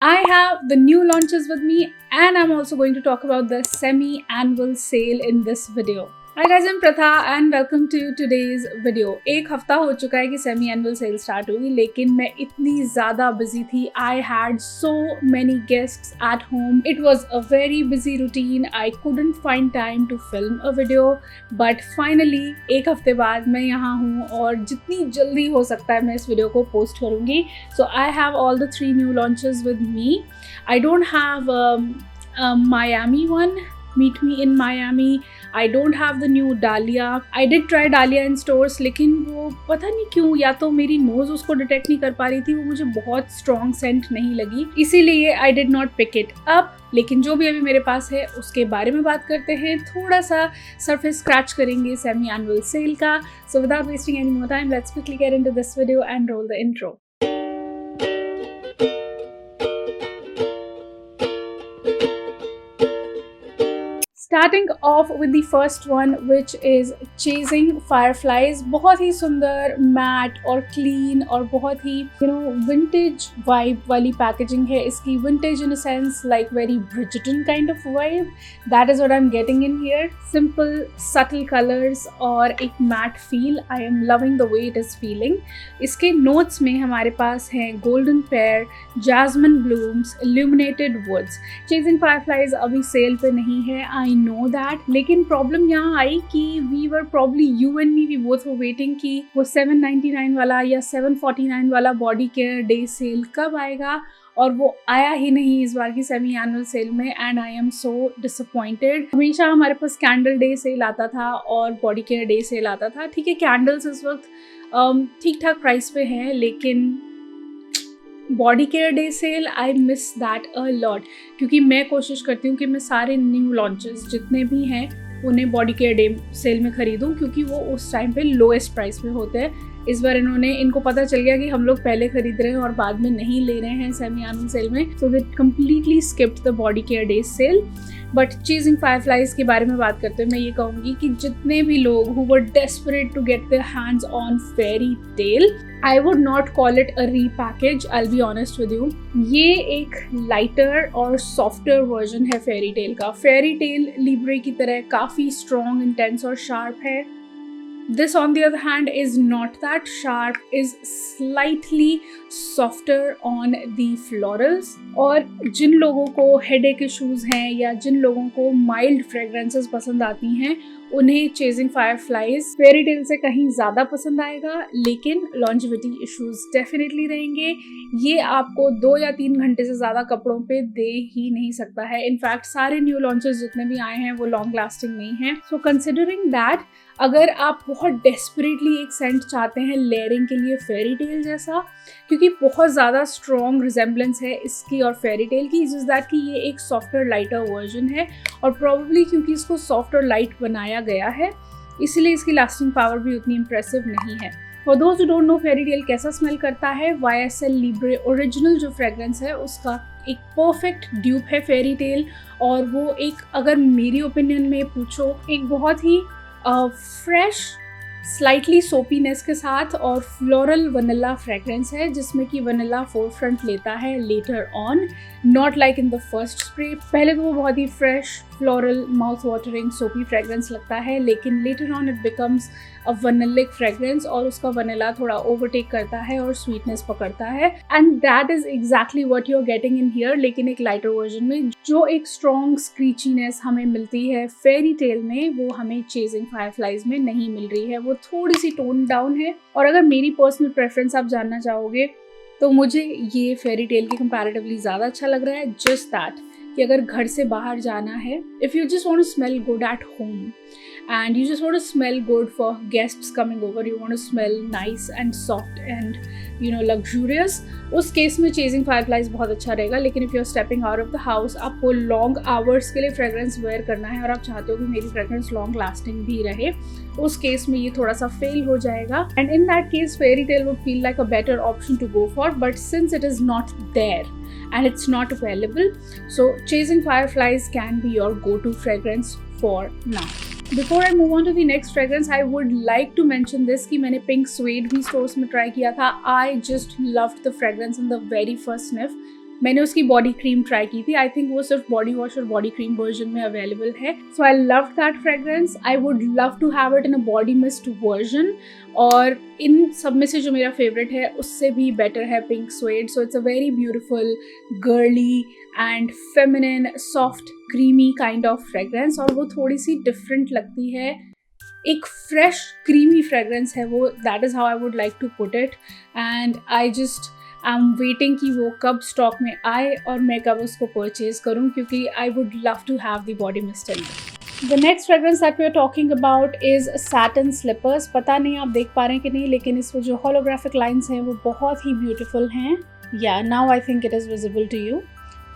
I have the new launches with me, and I'm also going to talk about the semi-annual sale in this video. Hi guys, I'm Pratha and welcome to today's video. एक हफ्ता हो चुका है कि semi annual cell start हुई, लेकिन मैं इतनी ज़्यादा बिजी थी. I had so many guests at home. It was a very busy routine. I couldn't find time to film a video. But finally, एक हफ्ते बाद मैं यहाँ हूँ और जितनी जल्दी हो सकता है मैं इस वीडियो को पोस्ट करूँगी. So I have all the 3 new launches with me. I don't have a Miami one. Meet me in Miami. I don't have the new Dahlia. I did try Dahlia in stores, लेकिन वो पता नहीं क्यों, या तो मेरी knows उसको detect नहीं कर पा रही थी, वो मुझे बहुत स्ट्रॉन्ग सेंट नहीं लगी, इसीलिए I did not pick it up. लेकिन जो भी अभी मेरे पास है उसके बारे में बात करते हैं, थोड़ा सा सरफेस स्क्रैच करेंगे सेमी एनुअल सेल का. So without wasting any more time, let's quickly get into this video and roll the intro. Starting off with the first one, which is Chasing Fireflies. बहुत ही सुंदर, mat और clean और बहुत ही vintage vibe वाली packaging है इसकी. Vintage in a sense like very Bridgerton kind of vibe. That is what I am getting in here. Simple subtle colours और एक matte feel. I am loving the way it is feeling. इसके notes में हमारे पास हैं golden pear, jasmine blooms, illuminated woods. Chasing fireflies अभी sale पे नहीं है, आई नो दैट, लेकिन प्रॉब्लम यहाँ आई कि we were probably, you and me, we both were waiting कि वो 799 वाला या 749 वाला बॉडी केयर डे सेल कब आएगा, और वो आया ही नहीं इस बार की सेमी एनुअल सेल में. And I am so disappointed. हमेशा हमारे पास कैंडल डे सेल आता था और बॉडी केयर डे सेल आता था. ठीक है, कैंडल्स इस वक्त ठीक ठाक प्राइस पे हैं, लेकिन body care day sale I miss that a lot, क्योंकि मैं कोशिश करती हूँ कि मैं सारे न्यू लॉन्चेस जितने भी हैं उन्हें बॉडी केयर डे सेल में खरीदूँ, क्योंकि वो उस टाइम पे लोएस्ट प्राइस पे होते हैं. इस बार इनको पता चल गया कि हम लोग पहले खरीद रहे हैं और बाद में नहीं ले रहे हैं सेमी एनुअल सेल में. So they completely skipped the body care day sale. But chasing fireflies के बारे में बात करते हुए मैं ये कहूँगी कि जितने भी लोग who were desperate to get their hands on fairy tale, I would not call it a repackage, I'll be honest with you. ये एक लाइटर और सॉफ्टर वर्जन है फेरी टेल का. फेरी टेल लिब्रे की तरह काफ़ी स्ट्रॉन्ग, इंटेंस और sharp है. This on the other hand is not that sharp, is slightly softer on the florals. और जिन लोगों को headache issues हैं या जिन लोगों को mild fragrances पसंद आती हैं, उन्हें चेजिंग फायरफ्लाइज फेरी टेल से कहीं ज़्यादा पसंद आएगा, लेकिन लॉन्जिविटी इश्यूज डेफिनेटली रहेंगे. ये आपको 2 या 3 घंटे से ज़्यादा कपड़ों पे दे ही नहीं सकता है. इनफैक्ट सारे न्यू लॉन्चेस जितने भी आए हैं वो लॉन्ग लास्टिंग नहीं हैं. सो कंसिडरिंग दैट, अगर आप बहुत डेस्परेटली एक सेंट चाहते हैं लेयरिंग के लिए फेरी टेल जैसा, क्योंकि बहुत ज़्यादा स्ट्रॉन्ग रिजेम्बलेंस है इसकी और फेरी टेल की, इज दैट कि ये एक सॉफ्टर लाइटर वर्जन है, और प्रॉब्ली क्योंकि इसको सॉफ्ट और लाइट बनाया गया है इसलिए इसकी लास्टिंग पावर भी उतनी इंप्रेसिव नहीं है. For those who don't know fairy tale कैसा स्मेल करता है, YSL लिब्रे ओरिजिनल जो फ्रेग्रेंस है उसका एक परफेक्ट ड्यूप है फेरी टेल. और वो एक, अगर मेरी ओपिनियन में पूछो, एक बहुत ही फ्रेश, स्लाइटली सोपीनेस के साथ और फ्लोरल वनीला फ्रेग्रेंस है, जिसमें कि वनीला फोरफ्रंट लेता है later on, not like in the first spray. पहले तो वो बहुत ही fresh, floral, mouth watering, soapy fragrance लगता है, लेकिन later on it becomes a vanillic fragrance और उसका वनीला थोड़ा ओवरटेक करता है और स्वीटनेस पकड़ता है. And that is exactly what you are getting in here, लेकिन एक लाइटर वर्जन में. जो एक स्ट्रॉन्ग स्क्रीचीनेस हमें मिलती है फेरी टेल में, वो हमें चेजिंग फायरफ्लाइज में नहीं मिल रही है. वो थोड़ी सी टोन डाउन है. और अगर मेरी पर्सनल प्रेफरेंस आप जानना चाहोगे तो मुझे ये फेरी टेल के कंपैरेटिवली ज़्यादा अच्छा लग रहा है. जस्ट दैट कि अगर घर से बाहर जाना है, if you just want to smell good at home and you just want to smell good for guests coming over, you want to smell nice and soft and luxurious, उस case में chasing fireflies बहुत अच्छा रहेगा. लेकिन if you are stepping out of the house, आपको long hours के लिए fragrance where करना है और आप चाहते हो कि मेरी फ्रेग्रेंस लॉन्ग लास्टिंग भी रहे, उस केस में ये थोड़ा सा फेल हो जाएगा. And in that case fairy tale would feel like a better option to go for, but since it is not there and it's not available, so Chasing Fireflies can be your go-to fragrance for now. Before I move on to the next fragrance, I would like to mention this कि मैंने Pink Suede भी stores में try किया था. I just loved the fragrance in the very first sniff. मैंने उसकी body cream try की थी, आई थिंक वो सिर्फ बॉडी वॉश और बॉडी क्रीम वर्जन में अवेलेबल है. So I love that fragrance. I would love to have it in a body mist version. और इन सब में से जो मेरा फेवरेट है उससे भी बेटर है pink suede. So it's a very beautiful girly and feminine soft creamy kind of fragrance. और वो थोड़ी सी डिफरेंट लगती है, एक फ्रेश क्रीमी फ्रेग्रेंस है वो. That is how I would like to put it. And I just I am waiting कि वो कब स्टॉक में आए और मैं कब उसको परचेज करूँ, क्योंकि I would love to have the body mist in it. The next fragrance that we are talking about is satin slippers. पता नहीं आप देख पा रहे हैं कि नहीं, लेकिन इसमें जो holographic lines हैं वो बहुत ही beautiful हैं. Yeah, now I think it is visible to you.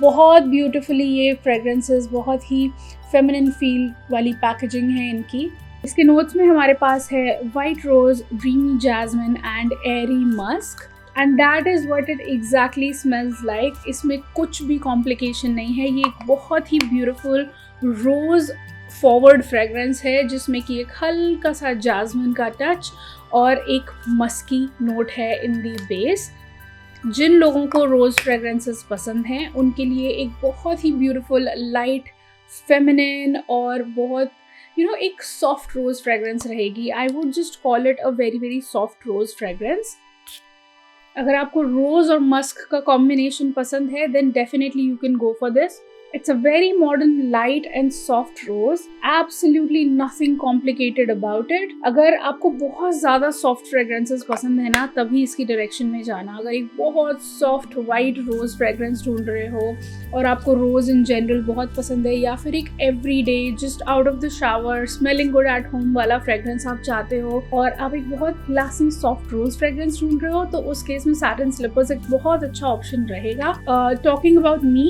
बहुत beautifully ये fragrances, बहुत ही feminine feel वाली packaging है इनकी. इसके notes में हमारे पास है white rose, dreamy jasmine and airy musk. And that is what it exactly smells like. इसमें कुछ भी complication नहीं है. ये एक बहुत ही beautiful rose फॉरवर्ड फ्रेग्रेंस है जिसमें कि एक हल्का सा जास्मिन का टच और एक मस्की नोट है इन दी बेस. जिन लोगों को रोज़ फ्रेग्रेंसेस पसंद हैं उनके लिए एक बहुत ही ब्यूटीफुल लाइट फेमिनिन और बहुत एक सॉफ्ट रोज़ फ्रेग्रेंस रहेगी. I would just call it a very very soft rose fragrance. अगर आपको रोज़ और मस्क का कॉम्बिनेशन पसंद है then definitely you can go for this. It's a very modern, light and soft rose. Absolutely nothing complicated about it. अगर आपको बहुत ज़्यादा soft fragrances पसंद है ना, तभी इसकी direction में जाना. अगर एक बहुत soft white rose fragrance ढूंढ रहे हो और आपको rose in general बहुत पसंद है, या फिर एक everyday just out of the shower smelling good at home वाला fragrance आप चाहते हो और आप एक बहुत classy soft rose fragrance ढूंढ रहे हो, तो उस केस में satin slippers एक बहुत अच्छा ऑप्शन रहेगा. Talking about me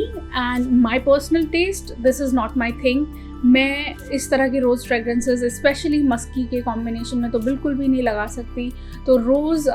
and my personal taste, this is not my thing. मैं इस तरह के रोज़ फ्रेग्रेंसेस स्पेशली मस्की के कॉम्बिनेशन में तो बिल्कुल भी नहीं लगा सकती. तो rose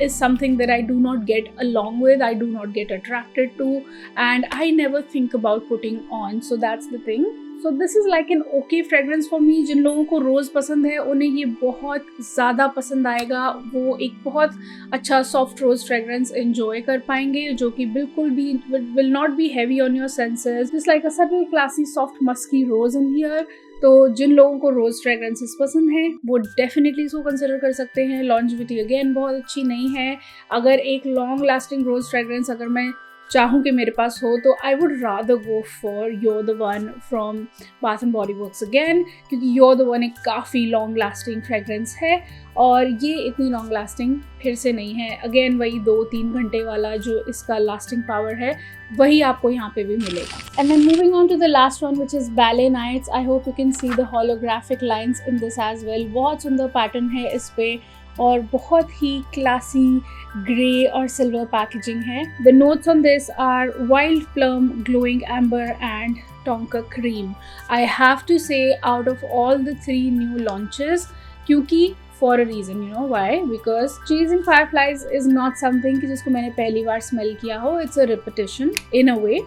is something that I do not get along with, I do not get attracted to and I never think about putting on. So that's the thing. So this is like an okay fragrance for me. जिन लोगों को रोज़ पसंद है उन्हें ये बहुत ज़्यादा पसंद आएगा. वो एक बहुत अच्छा सॉफ्ट रोज़ फ्रेग्रेंस एंजॉय कर पाएंगे जो कि बिल्कुल भी will not be heavy on your senses. Just like a subtle classy soft musky rose in here. तो जिन लोगों को रोज़ फ्रेग्रेंसेस पसंद हैं वो डेफिनेटली इसको कंसिडर कर सकते हैं. लॉन्जेविटी अगेन बहुत अच्छी नहीं है. अगर एक लॉन्ग लास्टिंग रोज़ फ्रेग्रेंस अगर मैं चाहूँ कि मेरे पास हो तो I would rather go for You're the One from bath and body works again, क्योंकि You're the One एक काफ़ी लॉन्ग लास्टिंग फ्रेग्रेंस है और ये इतनी लॉन्ग लास्टिंग फिर से नहीं है. अगेन वही 2-3 घंटे वाला जो इसका लास्टिंग पावर है वही आपको यहाँ पे भी मिलेगा. And then moving on to the last one which is Ballet Nights. I hope you can see the holographic lines in this as well. बहुत सुंदर पैटर्न है इस पे और बहुत ही क्लासी ग्रे और सिल्वर पैकेजिंग है. The notes on this are wild plum, glowing amber and tonka cream. I have to say out of all the 3 new launches, क्योंकि for a reason, you know why? Because Chasing Fireflies is not something कि जिसको मैंने पहली बार smell किया हो. It's a repetition in a way.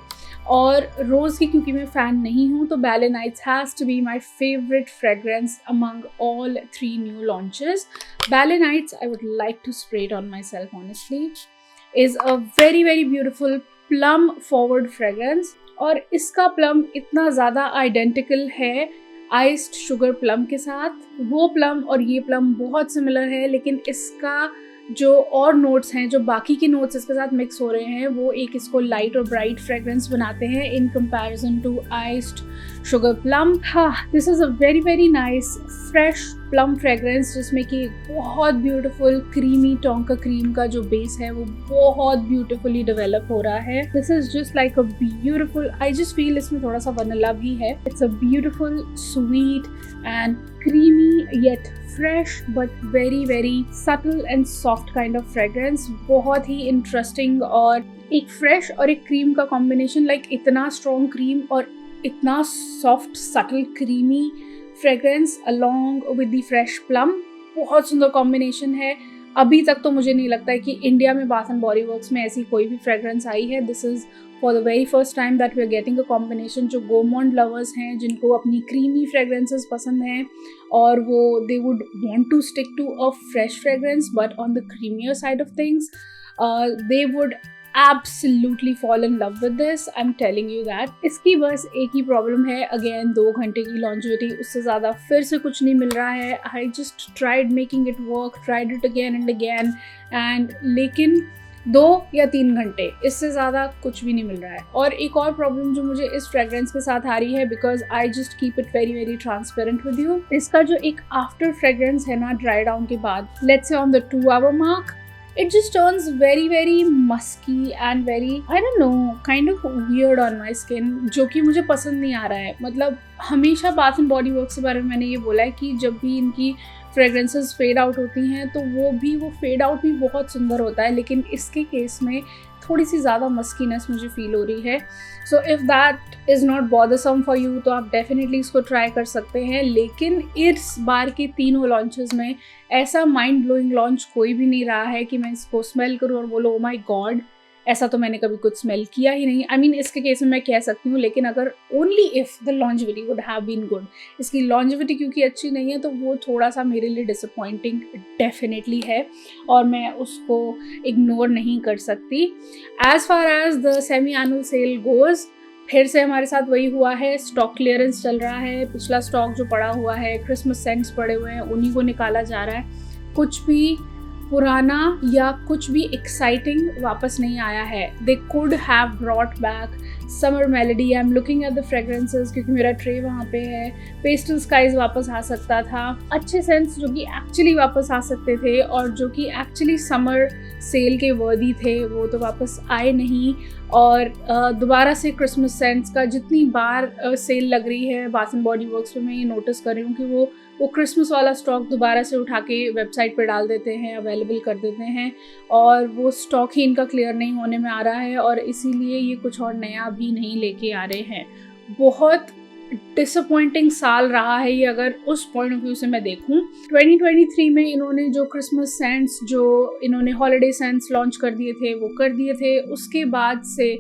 और रोज़ की क्योंकि मैं फ़ैन नहीं हूँ तो Ballet Nights has to be my favorite fragrance among all 3 new launches. Ballet Nights, I would like to spray it on myself honestly, is a very very beautiful plum forward fragrance. और इसका plum इतना ज़्यादा identical है iced sugar plum के साथ. वो plum और ये प्लम बहुत सिमिलर है, लेकिन इसका जो और नोट्स हैं, जो बाकी के नोट्स इसके साथ मिक्स हो रहे हैं, वो एक इसको लाइट और ब्राइट फ्रेग्रेंस बनाते हैं in comparison to iced sugar plum. हाँ, this is a very very nice fresh plum fragrance जिसमें कि बहुत ब्यूटीफुल क्रीमी टोंका क्रीम का जो बेस है वो बहुत ब्यूटीफुली डेवलप हो रहा है. This is just like a beautiful, I just feel इसमें थोड़ा सा वनीला भी है. It's a beautiful sweet and creamy yet fresh but very very subtle and soft kind of fragrance. बहुत ही interesting और एक fresh और एक cream का combination, like इतना strong cream और इतना soft subtle creamy fragrance along with the fresh plum. बहुत सुंदर combination है. अभी तक तो मुझे नहीं लगता है कि इंडिया में बाथ एंड बॉडी वर्क्स में ऐसी कोई भी फ्रेग्रेंस आई है. This is for the very first time that we are getting a combination. जो गोमोंड लवर्स हैं, जिनको अपनी क्रीमी फ्रेग्रेंसेस पसंद हैं और वो they would want to stick to a fresh fragrance but on the creamier side of things, they would absolutely fall in love with this. I'm telling you that. इसकी बस एक ही प्रॉब्लम है, again 2 घंटे की लॉन्जिविटी, उससे ज़्यादा फिर से कुछ नहीं मिल रहा है. I just tried making it work, tried it again and again and लेकिन 2 या 3 घंटे, इससे ज़्यादा कुछ भी नहीं मिल रहा है. और एक और प्रॉब्लम जो मुझे इस फ्रेग्रेंस के साथ आ रही है, because I just keep it very very transparent with you, इसका जो एक आफ्टर फ्रेग्रेंस है ना ड्राई डाउन के बाद, let's say on the 2 hour mark, it just turns very very musky and very, I don't know, kind of weird on my skin, जो कि मुझे पसंद नहीं आ रहा है. मतलब हमेशा बाथ एंड बॉडी वर्क्स के बारे में मैंने ये बोला है कि जब भी इनकी फ्रेग्रेंसेस फेड आउट होती हैं तो वो फेड आउट भी बहुत सुंदर होता है, लेकिन इसके केस में थोड़ी सी ज़्यादा मस्कीनेस मुझे फील हो रही है. So if that is not bothersome for you तो आप डेफिनेटली इसको ट्राई कर सकते हैं. लेकिन इस बार के तीनों लॉन्चेस में ऐसा माइंड ब्लोइंग लॉन्च कोई भी नहीं रहा है कि मैं इसको स्मेल करूँ और बोलो ओ माई गॉड, ऐसा तो मैंने कभी कुछ स्मेल किया ही नहीं. आई मीन इसके केस में मैं कह सकती हूँ, लेकिन अगर only if the longevity would have been good, इसकी लॉन्जिविटी क्योंकि अच्छी नहीं है तो वो थोड़ा सा मेरे लिए डिसअपॉइंटिंग डेफिनेटली है और मैं उसको इग्नोर नहीं कर सकती. As far as the semi annual sale goes, फिर से हमारे साथ वही हुआ है, स्टॉक क्लियरेंस चल रहा है. पिछला स्टॉक जो पड़ा हुआ है, क्रिसमस सेंट्स पड़े हुए हैं, उन्हीं को निकाला जा रहा है. कुछ भी पुराना या कुछ भी एक्साइटिंग वापस नहीं आया है. They could have brought back summer melody. I am looking at the fragrances क्योंकि मेरा ट्रे वहाँ पे है. पेस्टल स्काइज वापस आ सकता था. अच्छे सेंट्स जो कि एक्चुअली वापस आ सकते थे और जो कि एक्चुअली समर सेल के वर्दी थे, वो तो वापस आए नहीं. और दोबारा से क्रिसमस सेंट्स का जितनी बार सेल लग रही है बाथ एंड बॉडी वर्क्स पे, मैं ये नोटिस कर रही हूँ कि वो क्रिसमस वाला स्टॉक दोबारा से उठा के वेबसाइट पे डाल देते हैं, अवेलेबल कर देते हैं, और वो स्टॉक ही इनका क्लियर नहीं होने में आ रहा है और इसीलिए ये कुछ और नया भी नहीं लेके आ रहे हैं. बहुत डिसअपॉइंटिंग साल रहा है ये अगर उस पॉइंट ऑफ व्यू से मैं देखूं. 2023 में इन्होंने जो क्रिसमस सेंट्स, जो इन्होंने हॉलिडे सेंट्स लॉन्च कर दिए थे वो कर दिए थे. उसके बाद से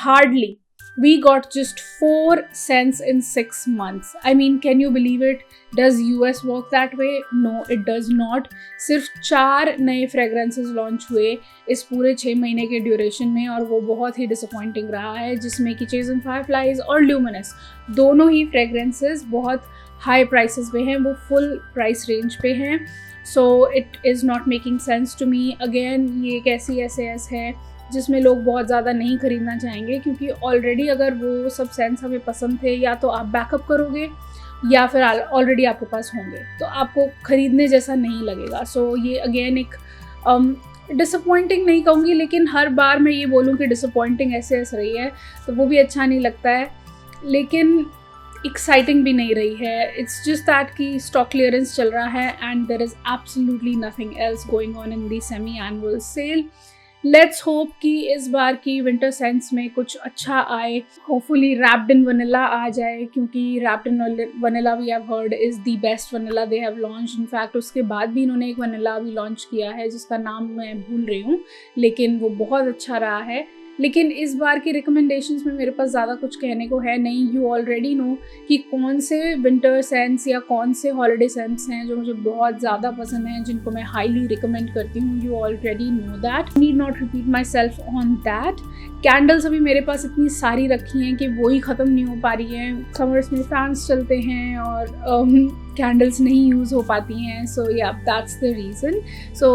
hardly we got just 4 cents in 6 months. I mean, can you believe it? Does US work that way? No, it does not. सिर्फ 4 नए फ्रेग्रेंसेस लॉन्च हुए इस पूरे 6 महीने के ड्यूरेशन में और वो बहुत ही डिसअपॉइंटिंग रहा है, जिसमें कि चेजिंग फायरफ्लाइज और ल्यूमिनस दोनों ही फ्रेग्रेंसेस बहुत हाई प्राइसेस पे हैं, वो फुल प्राइस रेंज पे हैं. So it is not making sense to me. Again ये एक ऐसी एस है जिसमें लोग बहुत ज़्यादा नहीं ख़रीदना चाहेंगे, क्योंकि ऑलरेडी अगर वो सब सेंस हमें पसंद थे या तो आप बैकअप करोगे या फिर ऑलरेडी आपके पास होंगे, तो आपको ख़रीदने जैसा नहीं लगेगा. सो ये अगेन एक डिसअपॉइंटिंग नहीं कहूँगी, लेकिन हर बार मैं ये बोलूँ कि डिसअपॉइंटिंग ऐसे रही है तो वो भी अच्छा नहीं लगता है, लेकिन एक्साइटिंग भी नहीं रही है. इट्स जस्ट दैट कि स्टॉक क्लियरेंस चल रहा है and there is absolutely nothing else going on in the semi annual sale. Let's hope कि इस बार की विंटर सेंस में कुछ अच्छा आए. होपफुली रैप्ड इन वनीला आ जाए, क्योंकि wrapped in vanilla we have heard is the best vanilla they have launch. In fact उसके बाद भी इन्होंने एक वनीला अभी लॉन्च किया है जिसका नाम मैं भूल रही हूँ, लेकिन वो बहुत अच्छा रहा है. लेकिन इस बार की रिकमेंडेशंस में मेरे पास ज़्यादा कुछ कहने को है नहीं. यू ऑलरेडी नो कि कौन से विंटर सेंट्स या कौन से हॉलिडे सेंट्स हैं जो मुझे बहुत ज़्यादा पसंद हैं, जिनको मैं हाईली रिकमेंड करती हूँ. You already know that, need not repeat my self on that. Candles अभी मेरे पास इतनी सारी रखी हैं कि वो ही ख़त्म नहीं हो पा रही हैं. समर्स में फैंस चलते हैं और कैंडल्स नहीं यूज़ हो पाती हैं. So yeah that's the reason. So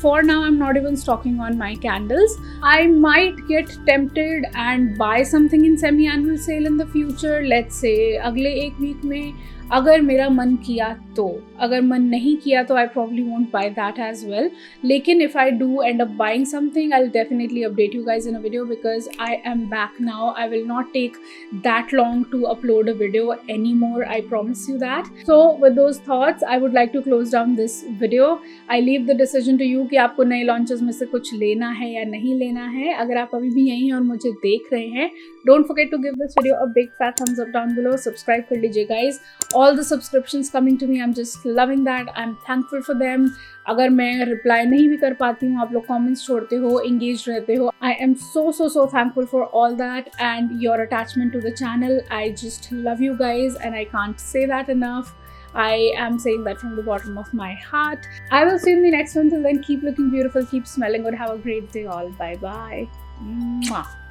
for now I am not even stocking on my candles. I might get tempted and buy something in semi-annual sale in the future. Let's say अगले एक week में अगर मेरा मन किया तो. अगर मन नहीं किया तो I probably won't buy that as well. लेकिन if I do end up buying something, I'll definitely update you guys in a video because I am back now. I will not take that long to upload a video anymore. I promise you that. So with those thoughts, I would like to close down this video. I leave the decision to you कि आपको नए launches में से कुछ लेना है या नहीं लेना है. अगर आप अभी भी यहीं हैं और मुझे देख रहे हैं, don't forget to give this video a big fat thumbs up down below. Subscribe कर लीजिए guys. All the subscriptions coming to me, I'm just loving that. I'm thankful for them. अगर मैं रिप्लाई नहीं भी कर पाती हूँ, आप लोग कमेंट्स छोड़ते हो, एंगेज रहते हो, I am so thankful for all that and your attachment to the channel. I just love you guys and I can't say that enough. I am saying that from the bottom of my heart. I will see you in the next one. Till then, keep looking beautiful, keep smelling good. Have a great day all. Bye bye. Mwah.